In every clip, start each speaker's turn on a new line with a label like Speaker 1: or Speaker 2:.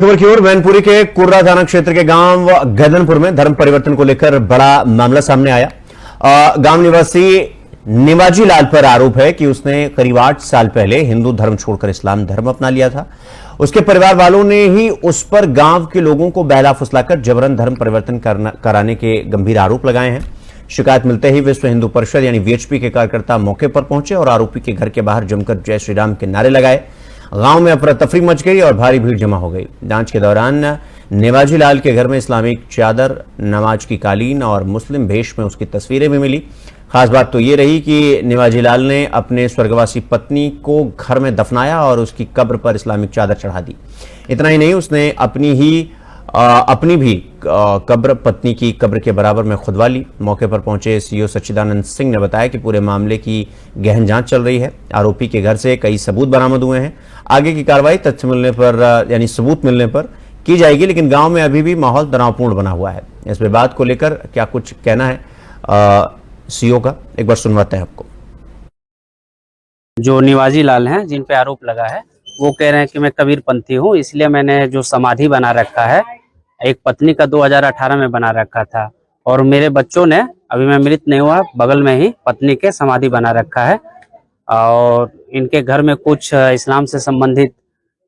Speaker 1: खबर की ओर मैनपुरी के कुर्रा थाना क्षेत्र के गांव गदनपुर में धर्म परिवर्तन को लेकर बड़ा मामला सामने आया। गांव निवासी निवाजी लाल पर आरोप है कि उसने करीब 8 साल पहले हिंदू धर्म छोड़कर इस्लाम धर्म अपना लिया था। उसके परिवार वालों ने ही उस पर गांव के लोगों को बहला फुसलाकर जबरन धर्म परिवर्तन कराने के गंभीर आरोप लगाए हैं। शिकायत मिलते ही विश्व हिंदू परिषद यानी वीएचपी के कार्यकर्ता मौके पर पहुंचे और आरोपी के घर के बाहर जमकर जय श्री राम के नारे लगाए। गांव में अफरा तफरी मच गई और भारी भीड़ जमा हो गई। जांच के दौरान निवाजी लाल के घर में इस्लामिक चादर, नमाज की कालीन और मुस्लिम भेष में उसकी तस्वीरें भी मिली। खास बात तो ये रही कि निवाजी लाल ने अपने स्वर्गवासी पत्नी को घर में दफनाया और उसकी कब्र पर इस्लामिक चादर चढ़ा दी। इतना ही नहीं, उसने अपनी भी कब्र पत्नी की कब्र के बराबर में खुदवा ली। मौके पर पहुंचे सीओ सच्चिदानंद सिंह ने बताया कि पूरे मामले की गहन जांच चल रही है। आरोपी के घर से कई सबूत बरामद हुए हैं। आगे की कार्रवाई तथ्य मिलने पर यानी सबूत मिलने पर की जाएगी, लेकिन गांव में अभी भी माहौल तनावपूर्ण बना हुआ है। इस विवाद को लेकर क्या कुछ कहना है सीओ का, एक बार सुनवाते हैं आपको।
Speaker 2: जो निवाजी लाल हैं जिन पे आरोप लगा है, वो कह रहे हैं कि मैं कबीरपंथी हूँ, इसलिए मैंने जो समाधि बना रखा है एक पत्नी का 2018 में बना रखा था, और मेरे बच्चों ने, अभी मैं मृत नहीं हुआ, बगल में ही पत्नी के समाधि बना रखा है। और इनके घर में कुछ इस्लाम से संबंधित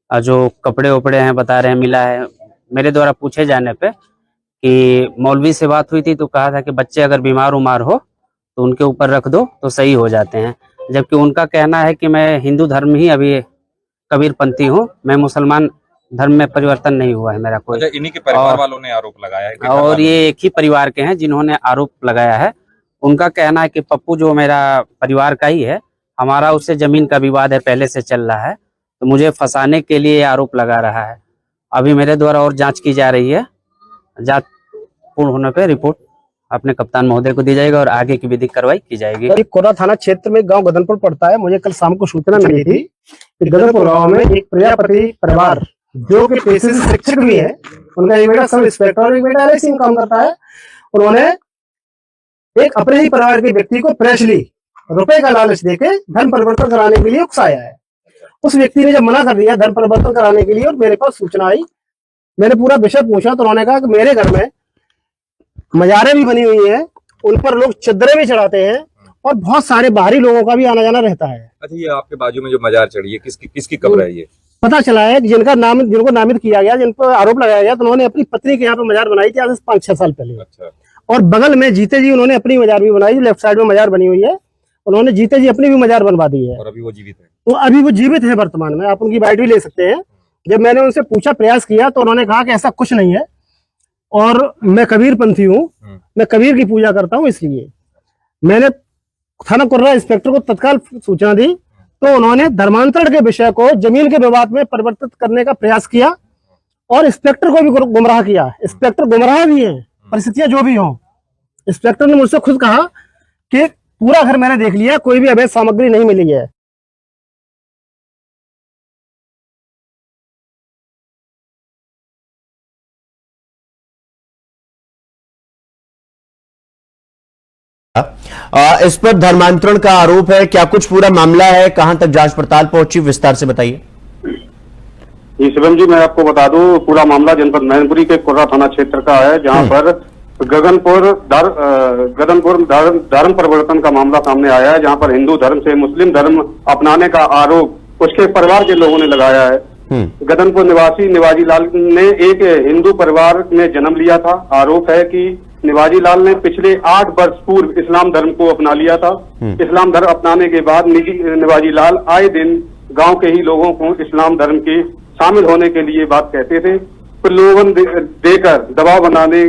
Speaker 2: जो कपड़े वपड़े हैं बता रहे हैं मिला है। मेरे द्वारा पूछे जाने पे कि मौलवी से बात हुई थी तो कहा था कि बच्चे अगर बीमार उमार हो तो उनके ऊपर रख दो तो सही हो जाते हैं, जबकि उनका कहना है कि मैं हिंदू धर्म ही अभी कबीरपंथी हूँ, मैं मुसलमान धर्म में परिवर्तन नहीं हुआ है मेरा कोई।
Speaker 3: इन्हीं के परिवार वालों ने आरोप लगाया है
Speaker 2: और ये एक ही परिवार के हैं जिन्होंने आरोप लगाया है। उनका कहना है कि पप्पू जो मेरा परिवार का ही है, हमारा उससे जमीन का विवाद है, पहले से चल रहा है, तो मुझे फंसाने के लिए आरोप लगा रहा है। अभी मेरे द्वारा और जांच की जा रही है। जांच पूर्ण होने पे रिपोर्ट अपने कप्तान महोदय को दी जाएगा और आगे की विधिक कार्रवाई की जाएगी।
Speaker 4: कोरा थाना क्षेत्र में गांव गदनपुर पड़ता है। मुझे कल शाम को सूचना मिली थी कि गदनपुर गांव में एक प्रजापति परिवार जो कि पेशे से शिक्षक भी है, उनका एक बेटा सब इंस्पेक्टर और एक बेटा एलआईसी में काम करता है, उन्होंने एक अपने ही परिवार के व्यक्ति को प्रेसली रुपए का लालच देके धर्म परिवर्तन कराने के लिए उकसाया है। उस व्यक्ति ने जब मना कर दिया धर्म परिवर्तन कराने के लिए और मेरे पास सूचना आई, मैंने पूरा विषय पूछा तो उन्होंने कहा कि मेरे घर में मजारें भी बनी हुई हैं, उन पर लोग चद्दरें भी चढ़ाते हैं और बहुत सारे बाहरी लोगों का भी आना जाना रहता है।
Speaker 3: अच्छा, ये आपके बाजू में जो मजार चढ़ी है किसकी कब्र है? ये
Speaker 4: पता चला है कि जिनको नामित किया गया, जिन पर आरोप लगाया गया, तो उन्होंने अपनी पत्नी के यहाँ पे मजार बनाई थी आज से 5-6 साल पहले।
Speaker 3: अच्छा।
Speaker 4: और बगल में जीते जी उन्होंने अपनी मजार भी बनाई, लेफ्ट साइड में मजार बनी हुई है, उन्होंने जीते जी अपनी भी मजार बनवा दी है।
Speaker 3: और अभी वो जीवित है?
Speaker 4: तो अभी वो जीवित है वर्तमान में, आप उनकी बाइट भी ले सकते हैं। जब मैंने उनसे पूछा, प्रयास किया, तो उन्होंने कहा कि ऐसा कुछ नहीं है और मैं कबीरपंथी हूँ, मैं कबीर की पूजा करता हूँ। इसलिए मैंने थाना कुर्रा इंस्पेक्टर को तत्काल सूचना दी, तो उन्होंने धर्मांतरण के विषय को जमीन के विवाद में परिवर्तित करने का प्रयास किया और इंस्पेक्टर को भी गुमराह किया। इंस्पेक्टर गुमराह भी है, परिस्थितियां जो भी हों। इंस्पेक्टर ने मुझसे खुद कहा कि पूरा घर मैंने देख लिया, कोई भी अवैध सामग्री नहीं मिली है।
Speaker 1: इस पर धर्मांतरण का आरोप है, क्या कुछ पूरा मामला है, कहां तक जांच पड़ताल पहुंची, विस्तार से बताइए।
Speaker 5: जी शिवम जी, मैं आपको बता दूं, पूरा मामला जनपद मैनपुरी के कुर्रा थाना क्षेत्र का है, जहां पर गदनपुर धर्म परिवर्तन का मामला सामने आया है, जहां पर हिंदू धर्म से मुस्लिम धर्म अपनाने का आरोप उसके परिवार के लोगों ने लगाया है। गदनपुर निवासी निवाजी लाल ने एक हिंदू परिवार में जन्म लिया था। आरोप है कि निवाजी लाल ने पिछले 8 वर्ष पूर्व इस्लाम धर्म को अपना लिया था। इस्लाम धर्म अपनाने के बाद निवाजी लाल आए दिन गांव के ही लोगों को इस्लाम धर्म के शामिल होने के लिए बात कहते थे। प्रलोभन देकर दबाव बनाने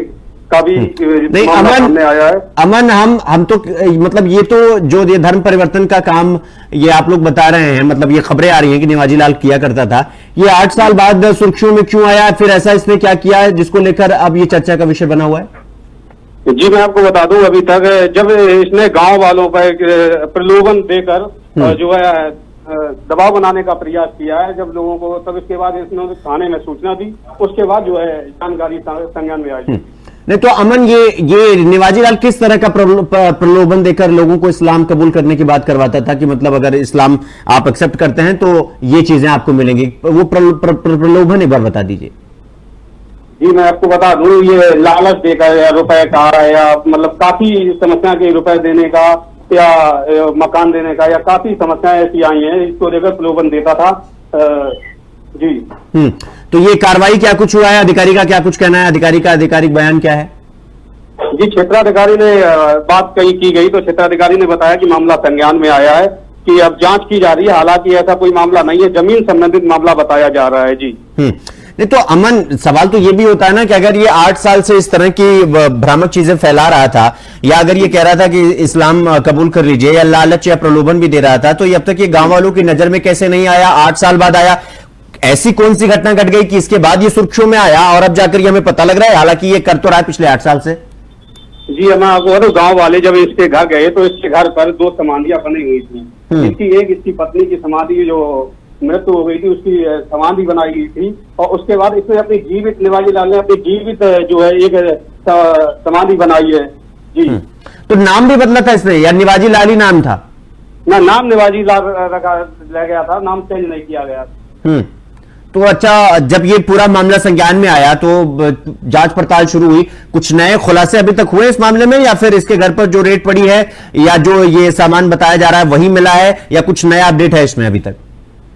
Speaker 5: का भी
Speaker 1: नहीं,
Speaker 5: सामने आया है।
Speaker 1: अमन, हम तो मतलब ये तो जो ये धर्म परिवर्तन का काम ये आप लोग बता रहे हैं, मतलब ये खबरें आ रही हैं कि निवाजी लाल किया करता था, ये 8 साल बाद सुर्खियों में क्यों आया? फिर ऐसा इसने क्या किया है जिसको लेकर अब ये चर्चा का विषय बना हुआ है?
Speaker 5: जी मैं आपको बता दूं, अभी तक जब इसने गांव वालों पर प्रलोभन देकर जो है दबाव बनाने का प्रयास किया है जब लोगों को, तब इसके बाद इसने थाने में सूचना दी, उसके बाद जो है जानकारी संज्ञान में आई।
Speaker 1: नहीं तो अमन, ये निवाजी लाल किस तरह का प्रलोभन देकर लोगों को इस्लाम कबूल करने की बात करवाता था कि मतलब अगर इस्लाम आप एक्सेप्ट करते हैं तो ये चीजें आपको मिलेंगी? वो प्रलोभन एक बार बता दीजिए।
Speaker 5: जी मैं आपको बता दूं, ये लालच देकर या रुपए का या मतलब काफी समस्या के रुपए देने का या मकान देने का या काफी समस्याएं ऐसी आई हैं, इसको लेकर प्रलोभन देता था। जी
Speaker 1: तो ये कार्रवाई क्या कुछ हुआ है, अधिकारी का क्या कुछ कहना है, अधिकारी का आधिकारिक बयान क्या है?
Speaker 5: जी क्षेत्राधिकारी ने बात कही की गई तो क्षेत्राधिकारी ने बताया कि मामला संज्ञान में आया है, कि अब जांच की जा रही है, हालांकि ऐसा कोई मामला नहीं है, जमीन संबंधित मामला बताया जा रहा है। जी
Speaker 1: नहीं तो अमन, सवाल तो ये भी होता है ना कि अगर ये 8 साल से इस तरह की भ्रामक चीजें फैला रहा था, या अगर ये कह रहा था कि इस्लाम कबूल कर लीजिए, या लालच या प्रलोभन भी दे रहा था, तो ये अब तक ये गांव वालों की नजर में कैसे नहीं आया? 8 साल बाद आया। ऐसी कौन सी घटना घट गई कि इसके बाद ये सुर्खियों में आया और अब जाकर ये हमें पता लग रहा है, हालांकि ये कर तो रहा है पिछले 8 साल से?
Speaker 5: जी मैं आपको गांव वाले जब इसके घर गए तो इसके घर पर 2 समाधियां बनी हुई थी। इसकी पत्नी की समाधि जो मृत्यु हो गई थी, उसकी समाधि बनाई गई थी, और उसके बाद इसने अपनी जीवित, निवाजी लाल ने अपनी जीवित जो है एक समाधि बनाई है। जी
Speaker 1: तो नाम भी बदला था इसने या निवाजी लाल ही नाम था?
Speaker 5: ना, नाम निवाजी लाल रखा गया था, नाम चेंज नहीं किया गया।
Speaker 1: तो अच्छा, जब ये पूरा मामला संज्ञान में आया तो जांच पड़ताल शुरू हुई, कुछ नए खुलासे अभी तक हुए इस मामले में, या फिर इसके घर पर जो रेट पड़ी है या जो ये सामान बताया जा रहा है वही मिला है, या कुछ नया अपडेट है इसमें अभी तक?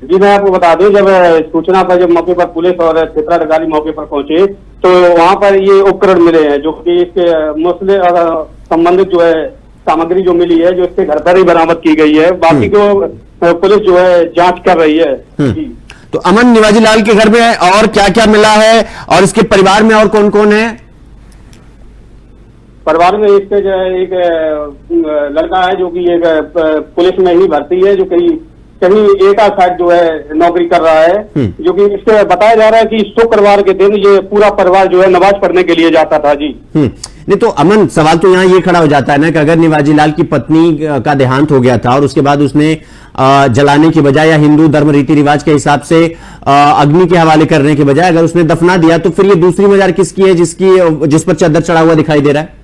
Speaker 5: जी मैं आपको बता दूं, जब सूचना पर जब मौके पर पुलिस और क्षेत्राधिकारी मौके पर पहुंचे तो वहां पर ये उपकरण मिले हैं जो कि इसके मसले संबंधित जो है सामग्री जो मिली है, जो इसके घर पर ही बरामद की गई है। बाकी को पुलिस जो है जांच कर रही है। जी
Speaker 1: तो अमन, निवाजी लाल के घर में और क्या क्या मिला है और इसके परिवार में और कौन कौन है?
Speaker 5: परिवार में इसके जो है एक लड़का है जो कि एक पुलिस में ही भर्ती है, जो कहीं एका साइड जो है नौकरी कर रहा है, जो कि इससे बताया जा रहा है कि शुक्रवार के दिन ये पूरा परिवार जो है नमाज पढ़ने के लिए जाता था। जी
Speaker 1: नहीं तो अमन, सवाल तो यहां ये खड़ा हो जाता है ना कि अगर निवाजी लाल की पत्नी का देहांत हो गया था और उसके बाद उसने जलाने की बजाय या हिंदू धर्म रीति रिवाज के हिसाब से अग्नि के हवाले करने के बजाय अगर उसने दफना दिया, तो फिर ये दूसरी मजार किसकी है जिस पर चादर चढ़ा हुआ दिखाई दे रहा है?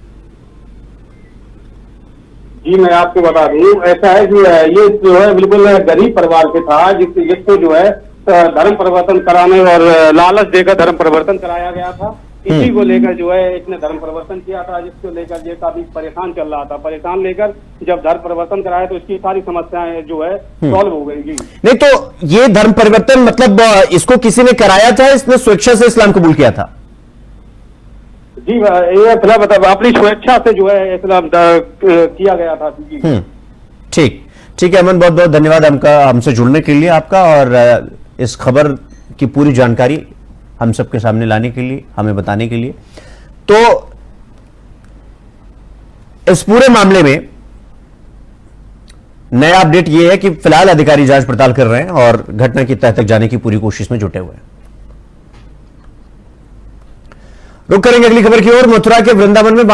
Speaker 5: जी मैं आपको बता दूं, ऐसा है कि ये जो है बिल्कुल गरीब परिवार से था, जिसको जो है धर्म परिवर्तन कराने और लालच देकर धर्म परिवर्तन कराया गया था। इसी को लेकर जो है इसने धर्म परिवर्तन किया था, जिसको लेकर ये काफी परेशान चल रहा था। परेशान लेकर जब धर्म परिवर्तन कराया तो इसकी सारी समस्याएं जो है सॉल्व हो गई। जी
Speaker 1: नहीं तो ये धर्म परिवर्तन मतलब इसको किसी ने कराया था, इसने स्वेच्छा से इस्लाम कबूल किया था?
Speaker 5: जी ये मतलब अपनी स्वेच्छा से जो है इस्लाम किया गया था। जी
Speaker 1: ठीक है अमन, बहुत बहुत धन्यवाद हमसे जुड़ने के लिए आपका, और इस खबर की पूरी जानकारी हम सबके सामने लाने के लिए, हमें बताने के लिए। तो इस पूरे मामले में नया अपडेट यह है कि फिलहाल अधिकारी जांच पड़ताल कर रहे हैं और घटना की तह तक जाने की पूरी कोशिश में जुटे हुए हैं। रुक करेंगे अगली खबर की ओर। मथुरा के वृंदावन में